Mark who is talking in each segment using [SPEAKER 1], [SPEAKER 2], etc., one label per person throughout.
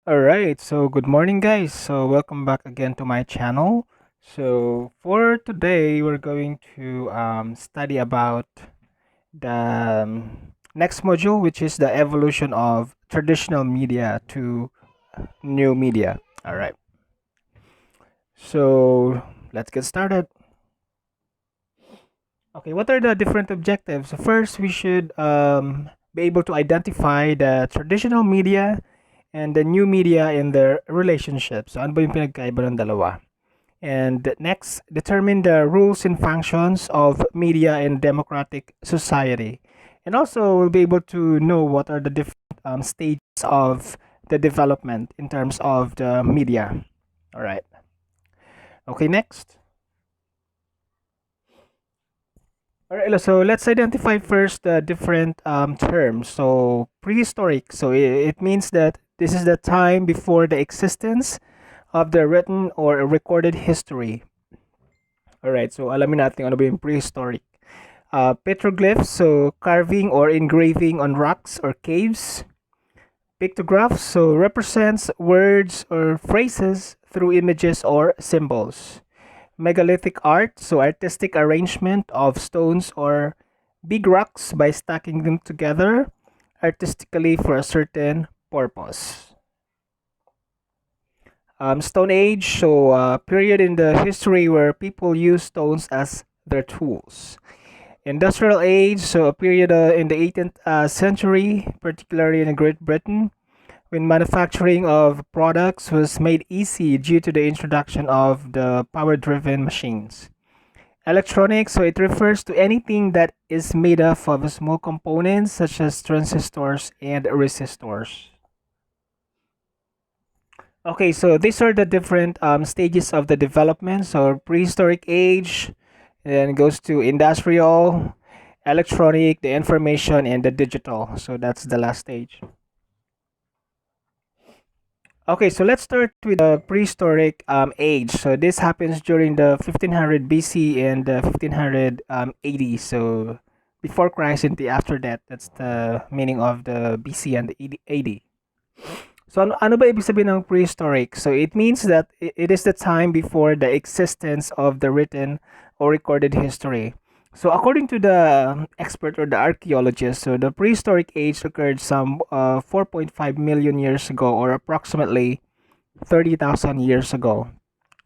[SPEAKER 1] Alright, so good morning, guys. So, welcome back again to my channel. So, for today, we're going to study about the next module, which is the evolution of traditional media to new media. Alright, so let's get started. Okay, what are the different objectives? First, we should be able to identify the traditional media and the new media in their relationships. So, ano ba yung pinagkaiba ng dalawa? And next, determine the rules and functions of media in democratic society. And also, we'll be able to know what are the different stages of the development in terms of the media. All right. Okay, next. All right, so let's identify first the different terms. So, prehistoric. So, it means that this is the time before the existence of the written or recorded history. Alright, so alamin natin ano ba yung prehistoric. Petroglyphs, so carving or engraving on rocks or caves. Pictographs, so represents words or phrases through images or symbols. Megalithic art, so artistic arrangement of stones or big rocks by stacking them together artistically for a certain purpose. Stone Age, so period in the history where people use stones as their tools. Industrial Age, so a period in the 18th century, particularly in Great Britain, when manufacturing of products was made easy due to the introduction of the power-driven machines. Electronics, so it refers to anything that is made up of small components such as transistors and resistors. Okay, so these are the different stages of the development. So prehistoric age, then goes to industrial, electronic, the information, and the digital. So that's the last stage. Okay, so let's start with the prehistoric age. So this happens during the 1500 BC and the 1500 AD. So before Christ and the after that. That's the meaning of the BC and the AD. So ano ba ibig sabihin ng prehistoric? So it means that it is the time before the existence of the written or recorded history. So according to the expert or the archaeologist, so the prehistoric age occurred some 4.5 million years ago, or approximately 30,000 years ago.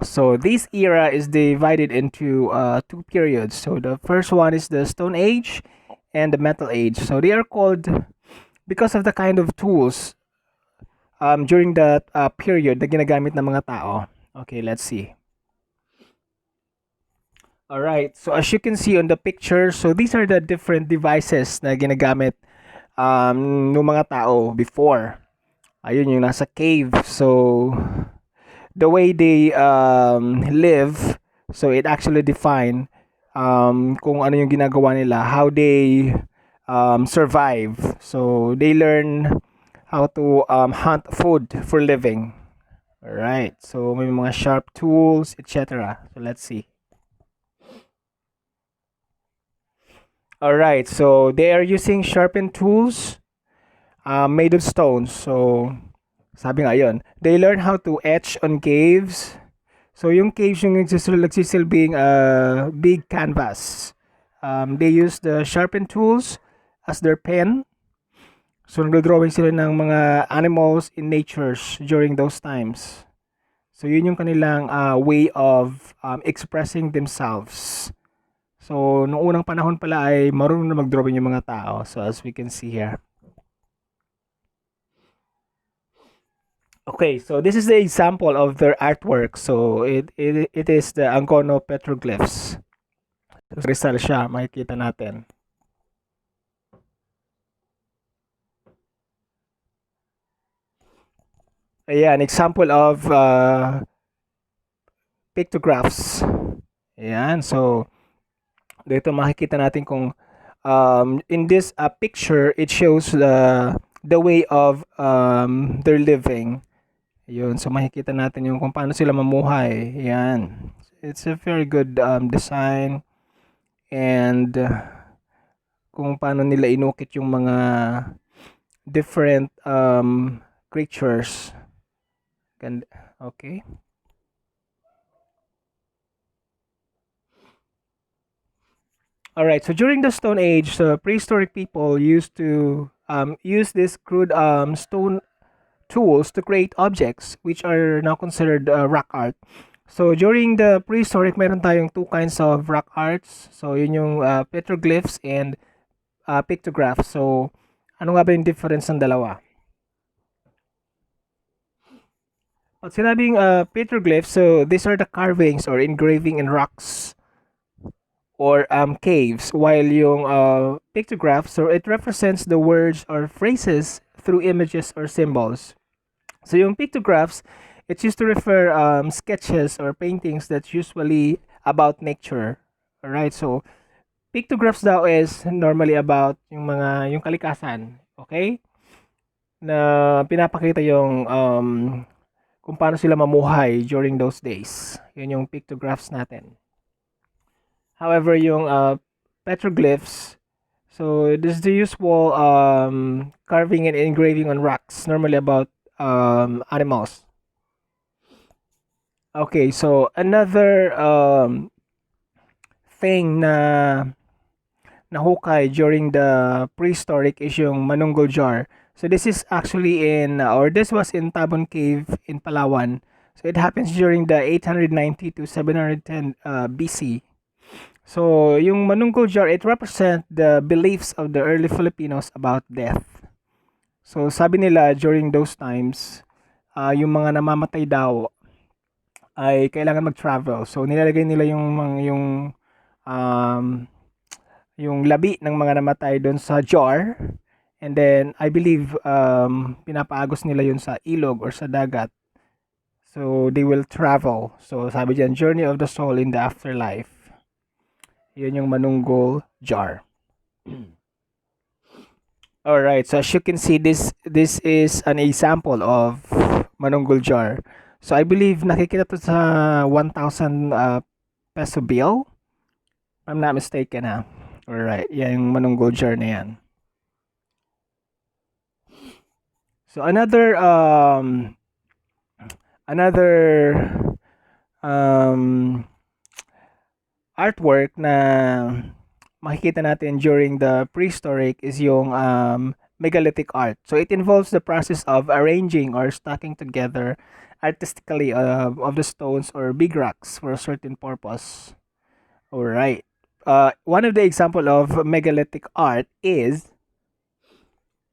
[SPEAKER 1] So this era is divided into two periods. So the first one is the Stone Age and the Metal Age. So they are called because of the kind of tools during that period na ginagamit ng mga tao. Okay, let's see. Alright, so as you can see on the picture, so these are the different devices na ginagamit ng mga tao before. Ayun yung nasa cave. So, the way they live, so it actually define kung ano yung ginagawa nila, how they survive. So, they learn how to hunt food for living. Alright, so may mga sharp tools, etc. So let's see. Alright, so they are using sharpened tools made of stones. So sabi nga yun, they learn how to etch on caves. So yung caves yung nagsisilbing big canvas. They use the sharpened tools as their pen. So nagdodrawing sila ng mga animals in natures during those times. So yun yung kanilang way of expressing themselves. So noong unang panahon pala ay marunong na mag-drawing yung mga tao. So as we can see here. Okay, so this is the example of their artwork. So it is the Angono Petroglyphs. So, Rizal siya, makikita natin. Ayan, example of pictographs. Ayan, so dito makikita natin kung in this picture, it shows the way of their living. Ayun, so makikita natin yung kung paano sila mamuhay. Ayan. It's a very good design, and kung paano nila inukit yung mga different creatures. second. Okay. All right. So during the Stone Age, prehistoric people used to use these crude stone tools to create objects which are now considered rock art. So during the prehistoric, meron tayong two kinds of rock arts. So yun yung petroglyphs and pictographs. So ano nga ba yung difference ng dalawa? Pag sinabing petroglyphs, so these are the carvings or engraving in rocks or caves, while yung pictograph, so it represents the words or phrases through images or symbols. So yung pictographs, it's used to refer sketches or paintings that's usually about nature. Alright, so pictographs daw is normally about yung kalikasan, okay? Na pinapakita yung kung paano sila mamuhay during those days. Yun yung pictographs natin. However, yung petroglyphs, so this is the usual carving and engraving on rocks, normally about animals. Okay, so another thing na nahukay during the prehistoric is yung manunggol jar. So this is actually this was in Tabon Cave in Palawan. So it happens during the 890 to 710 BC. So yung manunggol jar, it represents the beliefs of the early Filipinos about death. So sabi nila during those times, yung mga namamatay daw ay kailangan mag-travel. So nilalagay nila yung labi ng mga namatay doon sa jar, and then I believe pinapaagos nila yun sa ilog or sa dagat. So they will travel. So sabi diyan, journey of the soul in the afterlife. Yun yung manunggol jar. Alright, so as you can see, this is an example of manunggol jar. So I believe nakikita to sa 1,000 peso bill. If I'm not mistaken ha. Alright, yan yung manunggol jar na yan. So another artwork na makikita natin during the prehistoric is yung megalithic art. So it involves the process of arranging or stacking together artistically of the stones or big rocks for a certain purpose. Alright. One of the example of megalithic art is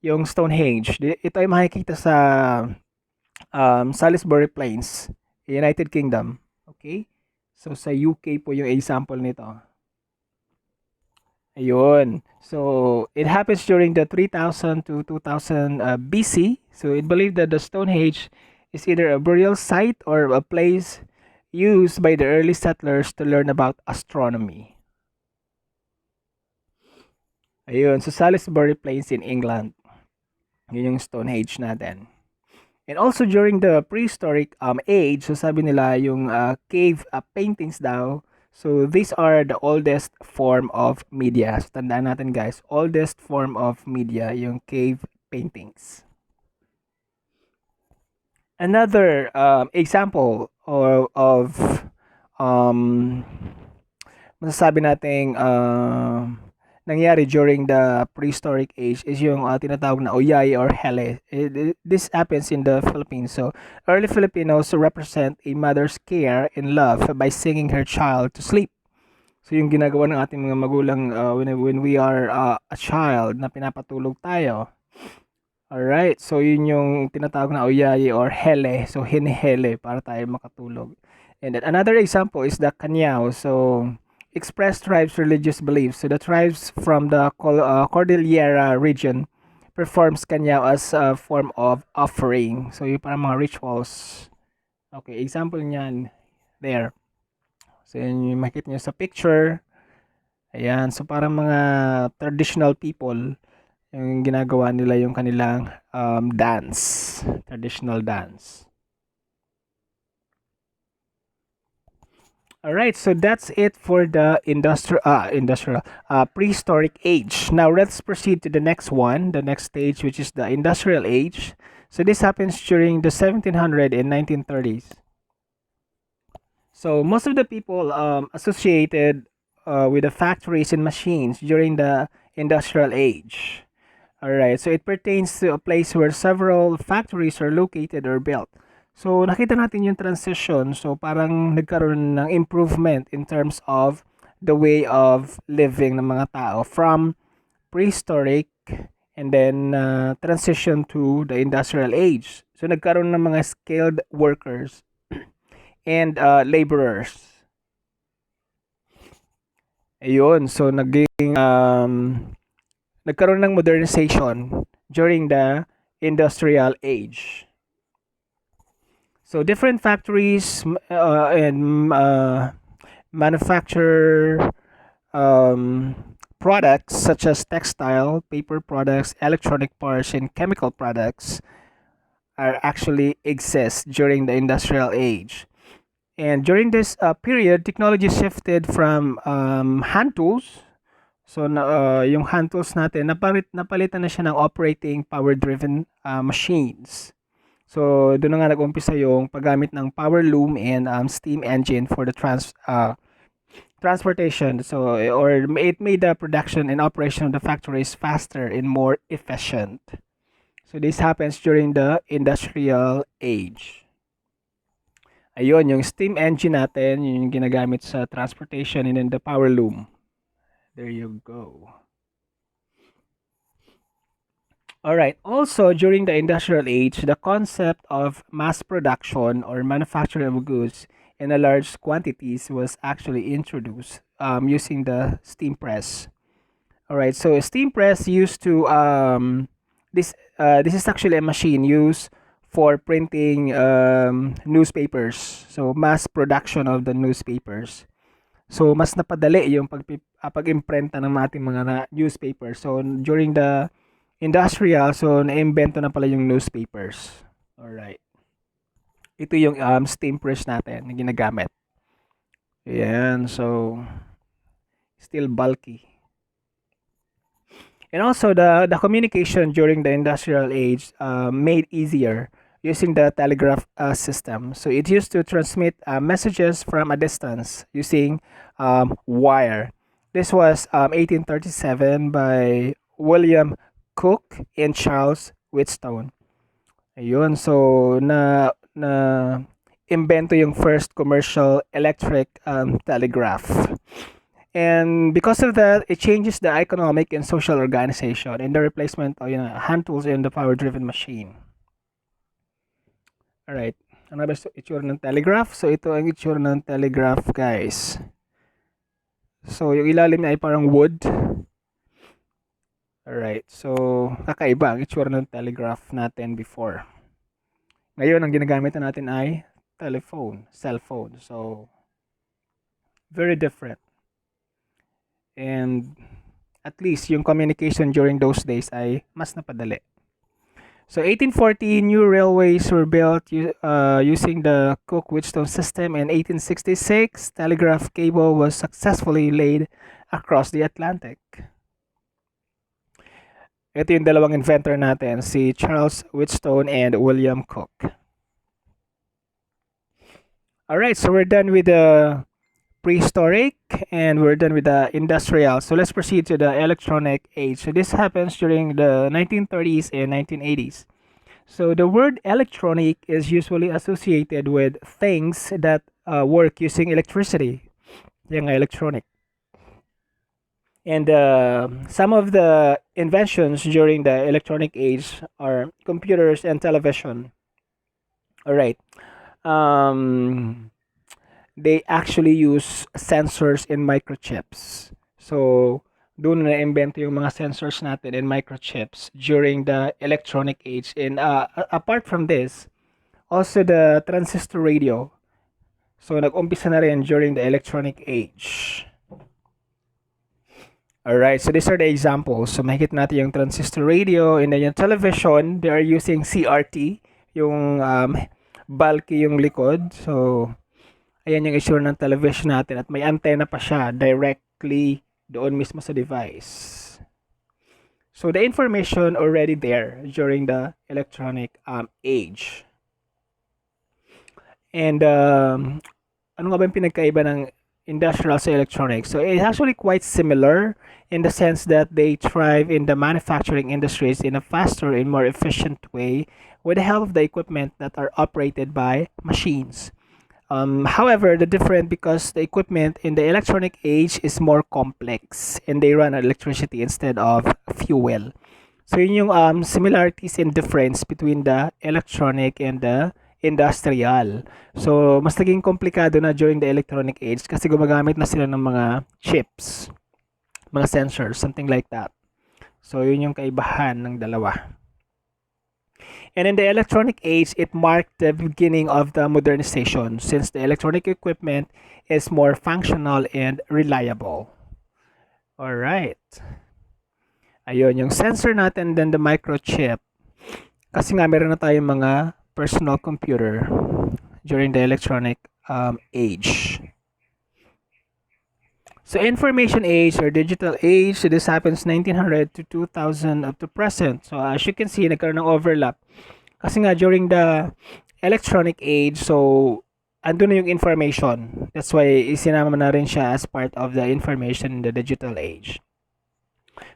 [SPEAKER 1] yung Stonehenge. Ito ay makikita sa Salisbury Plains, United Kingdom. Okay? So, sa UK po yung example nito. Ayun. So, it happens during the 3000 to 2000 BC. So, it believed that the Stonehenge is either a burial site or a place used by the early settlers to learn about astronomy. Ayun. So, Salisbury Plains in England. Yun yung Stonehenge natin. And also during the prehistoric age, so sabi nila yung cave paintings daw. So these are the oldest form of media. So tandaan natin guys, oldest form of media yung cave paintings. Another example of masasabi nating nangyari during the prehistoric age is yung tinatawag na oyay or hele. This happens in the Philippines. So, early Filipinos represent a mother's care and love by singing her child to sleep. So, yung ginagawa ng ating mga magulang when we are a child na pinapatulog tayo. Alright, so yun yung tinatawag na oyay or hele. So, hinihele para tayo makatulog. And then another example is the kanyao. So, express tribes' religious beliefs. So the tribes from the Cordillera region performs kanyao as a form of offering. So yung parang mga rituals. Okay, example niyan there. So yun yung makikita nyo sa picture. Ayan, so parang mga traditional people yung ginagawa nila yung kanilang dance, traditional dance. Alright, so that's it for the prehistoric age. Now let's proceed to the next one, the next stage, which is the industrial age. So this happens during the 1700 and 1930s. So most of the people associated with the factories and machines during the industrial age. All right, so it pertains to a place where several factories are located or built. So nakita natin yung transition. So parang nagkaroon ng improvement in terms of the way of living ng mga tao from prehistoric and then transition to the industrial age. So nagkaroon ng mga skilled workers and laborers. Ayun, so nagkaroon ng modernization during the industrial age. So different factories and manufacture products such as textile, paper products, electronic parts, and chemical products are actually exist during the industrial age. And during this period, technology shifted from hand tools. So yung hand tools natin, napalitan na siya ng operating power-driven machines. So doon na nga nag-umpisa yung paggamit ng power loom and steam engine for the transportation. So it made the production and operation of the factories faster and more efficient. So this happens during the industrial age. Ayun, yung steam engine natin, yun yung ginagamit sa transportation and then the power loom. There you go. Alright, also during the industrial age, the concept of mass production or manufacturing of goods in a large quantities was actually introduced using the steam press. Alright, so a steam press used to, this is actually a machine used for printing newspapers. So mass production of the newspapers. So mas napadali yung pag-imprenta ng ating mga newspapers. So during the industrial, so na-invento na pala yung newspapers. Alright. Ito yung steam press natin na ginagamit. Ayan, so still bulky. And also the communication during the industrial age made easier using the telegraph system. So it used to transmit messages from a distance using wire. This was 1837 by William Cooke and Charles Wheatstone. Ayun, so na invento yung first commercial electric telegraph. And because of that, it changes the economic and social organization and the replacement of hand tools and the power-driven machine. Alright, ano ba itsura ng telegraph? So ito ang itsura ng telegraph, guys. So yung ilalim niya ay parang wood. Alright, so kakaiba ang itsura ng telegraph natin before. Ngayon, ang ginagamit natin ay telephone, cellphone. So, very different. And at least yung communication during those days ay mas napadali. So 1840, new railways were built using the Cooke Wheatstone system, and 1866, telegraph cable was successfully laid across the Atlantic. Ito yung dalawang inventor natin, si Charles Wheatstone and William Cooke. Alright, so we're done with the prehistoric and we're done with the industrial. So let's proceed to the electronic age. So this happens during the 1930s and 1980s. So the word electronic is usually associated with things that work using electricity. Yung electronic. And some of the inventions during the electronic age are computers and television. Alright. They actually use sensors and microchips. So, doon na-invento yung mga sensors natin and microchips during the electronic age. And apart from this, also the transistor radio. So, nag-umpisa na rin during the electronic age. Alright, so these are the examples. So, makikita natin yung transistor radio and then yung television, they are using CRT, yung bulky yung likod. So, ayan yung issue ng television natin at may antenna pa siya directly doon mismo sa device. So the information already there during the electronic age. And ano nga ba yung pinagkaiba ng industrial sa electronics? So it's actually quite similar in the sense that they thrive in the manufacturing industries in a faster and more efficient way with the help of the equipment that are operated by machines. However, the different because the equipment in the electronic age is more complex and they run on electricity instead of fuel. So yun yung similarities and difference between the electronic and the industrial. So mas naging komplikado na during the electronic age kasi gumagamit na sila ng mga chips, mga sensors, something like that. So yun yung kaibahan ng dalawa. And in the electronic age, it marked the beginning of the modernization since the electronic equipment is more functional and reliable. Alright. Ayun, yung sensor natin, then the microchip. Kasi nga meron na tayong mga personal computer during the electronic age. So information age or digital age, so this happens 1900 to 2000 up to present. So as you can see, nagkaroon ng overlap. Kasi nga during the electronic age, so andun na yung information. That's why isinama na rin siya as part of the information in the digital age.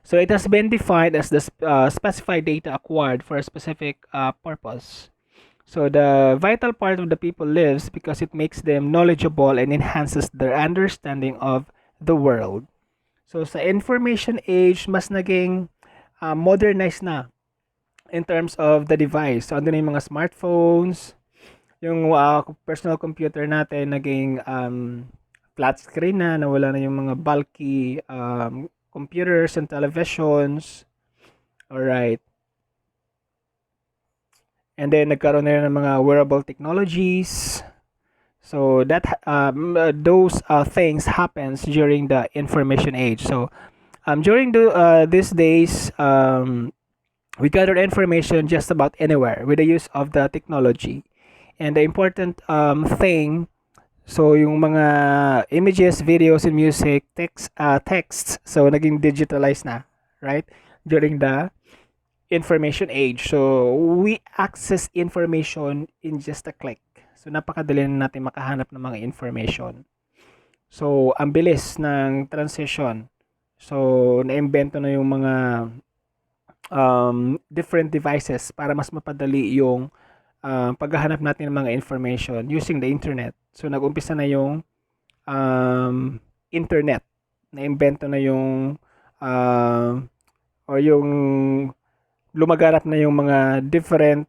[SPEAKER 1] So it has been defined as the specified data acquired for a specific purpose. So the vital part of the people lives because it makes them knowledgeable and enhances their understanding of the world. So sa information age, mas naging modernized na in terms of the device. So, andun na yung mga smartphones, yung personal computer natin naging flat screen na, nawala na yung mga bulky computers and televisions. Alright. And then, nagkaroon na rin ng mga wearable technologies. So, that those things happens during the information age. So, during these days, we gather information just about anywhere with the use of the technology. And the important thing, so yung mga images, videos, and music, texts, so naging digitalized na, right? During the information age. So we access information in just a click. So napakadali na natin makahanap ng mga information. So ang bilis ng transition. So naimbento na yung mga different devices para mas mapadali yung paghahanap natin ng mga information using the internet. So nag-umpisa na yung internet. Na-invento na yung or yung lumaganap na yung mga different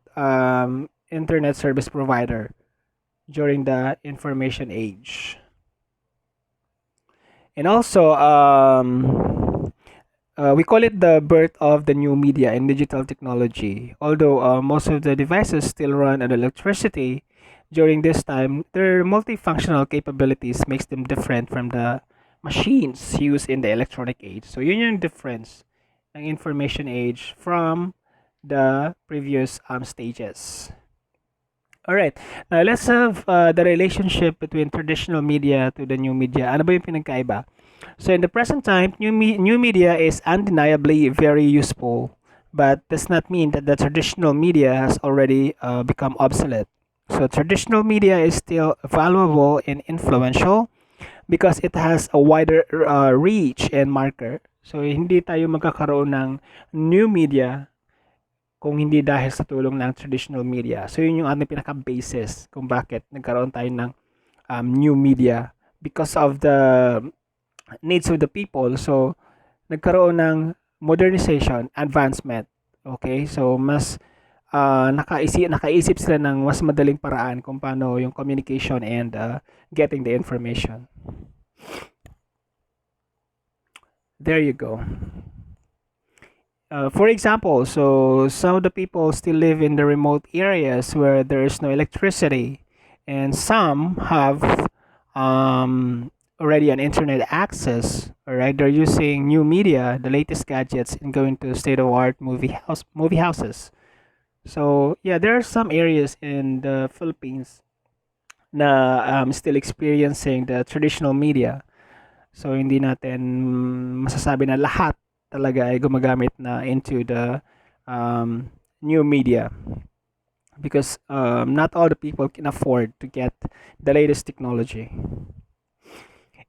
[SPEAKER 1] internet service provider during the information age. And also we call it the birth of the new media and digital technology. Although most of the devices still run on electricity, during this time, their multifunctional capabilities makes them different from the machines used in the electronic age. So yun yung difference ng information age from the previous stages. Alright, now let's have the relationship between traditional media to the new media. Ano ba yung pinagkaiba? So in the present time, new media is undeniably very useful, but does not mean that the traditional media has already become obsolete. So traditional media is still valuable and influential because it has a wider reach and marker. So hindi tayo magkakaroon ng new media kung hindi dahil sa tulong ng traditional media. So yun yung ating pinaka-basis kung bakit nagkaroon tayo ng new media because of the needs of the people. So nagkaroon ng modernization, advancement. Okay? So mas nakaisip sila ng mas madaling paraan kung paano yung communication and getting the information. There you go. For example, so some of the people still live in the remote areas where there is no electricity, and some have already an internet access. Alright, they're using new media, the latest gadgets, and going to state-of-art movie houses. So yeah, there are some areas in the Philippines na still experiencing the traditional media. So hindi natin masasabi na lahat talaga ay gumagamit na into the new media because not all the people can afford to get the latest technology.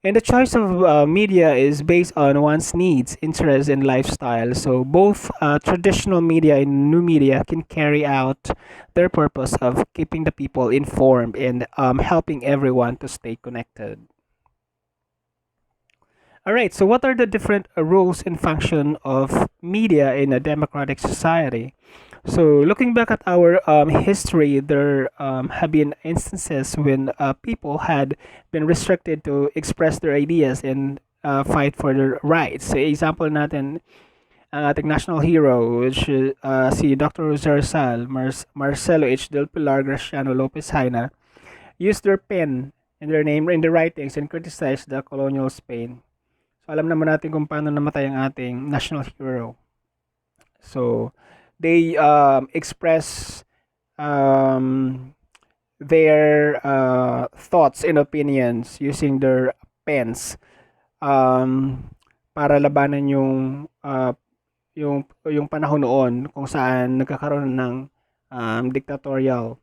[SPEAKER 1] And the choice of media is based on one's needs, interests, and lifestyle. So both traditional media and new media can carry out their purpose of keeping the people informed and helping everyone to stay connected. All right. So what are the different rules and function of media in a democratic society? So, looking back at our history, there have been instances when people had been restricted to express their ideas and fight for their rights. So, example natin, ang ating national hero, which is si Dr. Rosario Sal, Marcelo H. Del Pilar, Graciano Lopez Haina, used their pen and their name in their writings and criticized the colonial Spain. So, alam naman natin kung paano namatay ang ating national hero. So, they express um, their thoughts and opinions using their pens um, para labanan yung panahon noon kung saan nagkakaroon ng dictatorial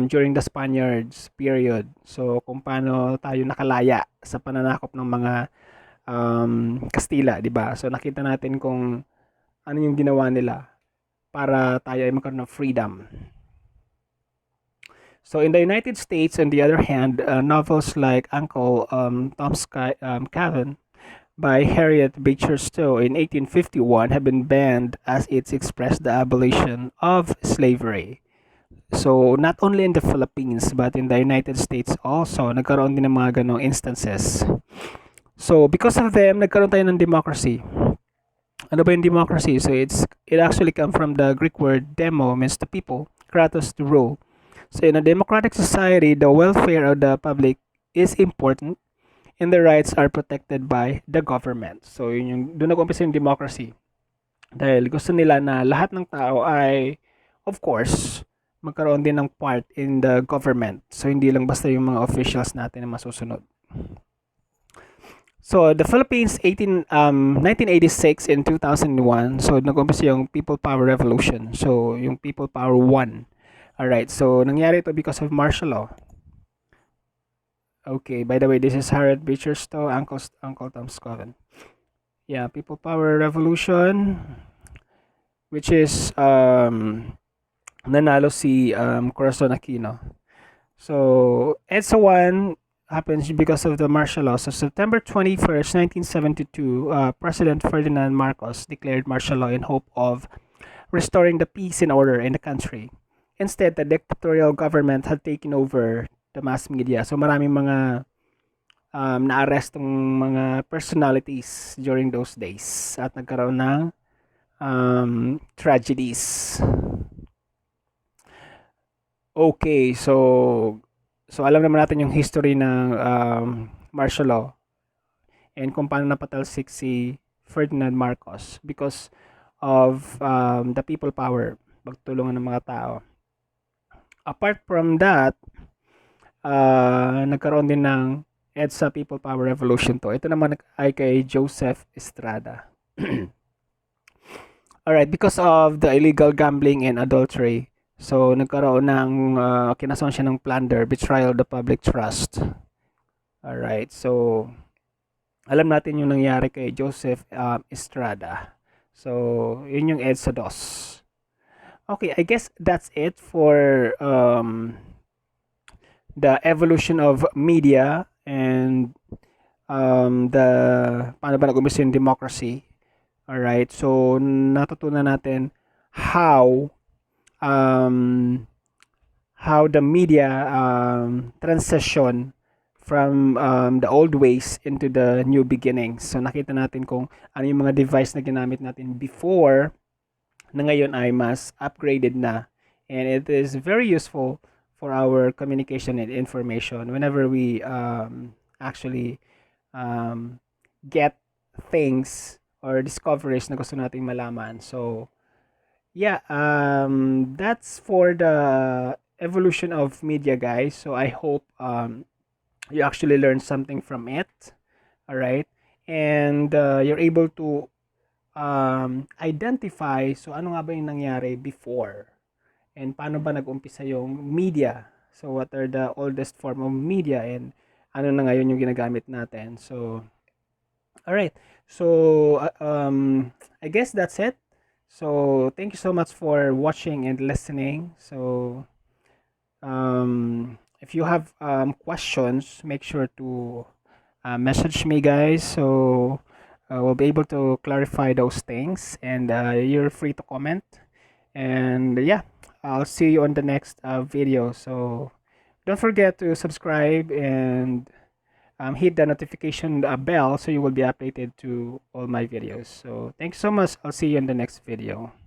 [SPEAKER 1] during the Spaniards period. So kung paano tayo nakalaya sa pananakop ng mga Kastila, 'di ba? So nakita natin kung ano yung ginawa nila para tayo ay magkaroon ng freedom. So in the United States, on the other hand, novels like Uncle Tom's Cabin by Harriet Beecher Stowe in 1851 have been banned as it expressed the abolition of slavery. So not only in the Philippines but in the United States also, nagkaroon din ng mga ganong instances. So because of them, nagkaroon tayo ng democracy. Ano ba yung democracy? So it actually comes from the Greek word demo, means the people, kratos, to rule. So in a democratic society, the welfare of the public is important and the rights are protected by the government. So yun yung doon nag-umpisa yung democracy. Dahil gusto nila na lahat ng tao ay, of course, magkaroon din ng part in the government. So hindi lang basta yung mga officials natin na masusunod. So the Philippines 1986 and 2001, so nag-umpisa yung People Power Revolution. So yung People Power 1. Alright, so nangyari ito because of martial law. Okay, by the way, this is Harriet Beecher Stowe, Uncle Tom's Coven. Yeah, People Power Revolution, which is nanalo si Corazon Aquino. So EDSA 1 happens because of the martial law. So September 21st, 1972, President Ferdinand Marcos declared martial law in hope of restoring the peace and order in the country. Instead, the dictatorial government had taken over the mass media. So maraming mga na-arrestong mga personalities during those days at nagkaroon ng tragedies. Okay, so alam naman natin yung history ng martial law and kung paano napatalsik si Ferdinand Marcos because of the people power, pagtulungan ng mga tao. Apart from that, nagkaroon din ng EDSA People Power Revolution to. Ito naman ay kay Joseph Estrada. Alright, because of the illegal gambling and adultery, so nagkaroon ng kinason siya ng plunder, betrayal of the public trust. Alright, so alam natin yung nangyari kay Joseph Estrada. So yun yung EDSA DOS. Okay, I guess that's it for the evolution of media and the paano ba nag-umpisa yung democracy. Alright, so natutunan natin how the media transition from the old ways into the new beginnings. So nakita natin kung ano yung mga device na ginamit natin before na ngayon ay mas upgraded na. And it is very useful for our communication and information whenever we actually get things or discoveries na gusto nating malaman. So yeah, that's for the evolution of media, guys. So I hope you actually learned something from it. All right, and you're able to identify, so ano nga ba yung nangyari before? And paano ba nag-umpisa yung media? So what are the oldest form of media and ano na ngayon yung ginagamit natin? So, alright. So, I guess that's it. So, thank you so much for watching and listening. So, if you have questions, make sure to message me, guys. So, we'll be able to clarify those things. And you're free to comment. And yeah, I'll see you on the next video. So, don't forget to subscribe and hit the notification bell so you will be updated to all my videos. So thanks so much. I'll see you in the next video.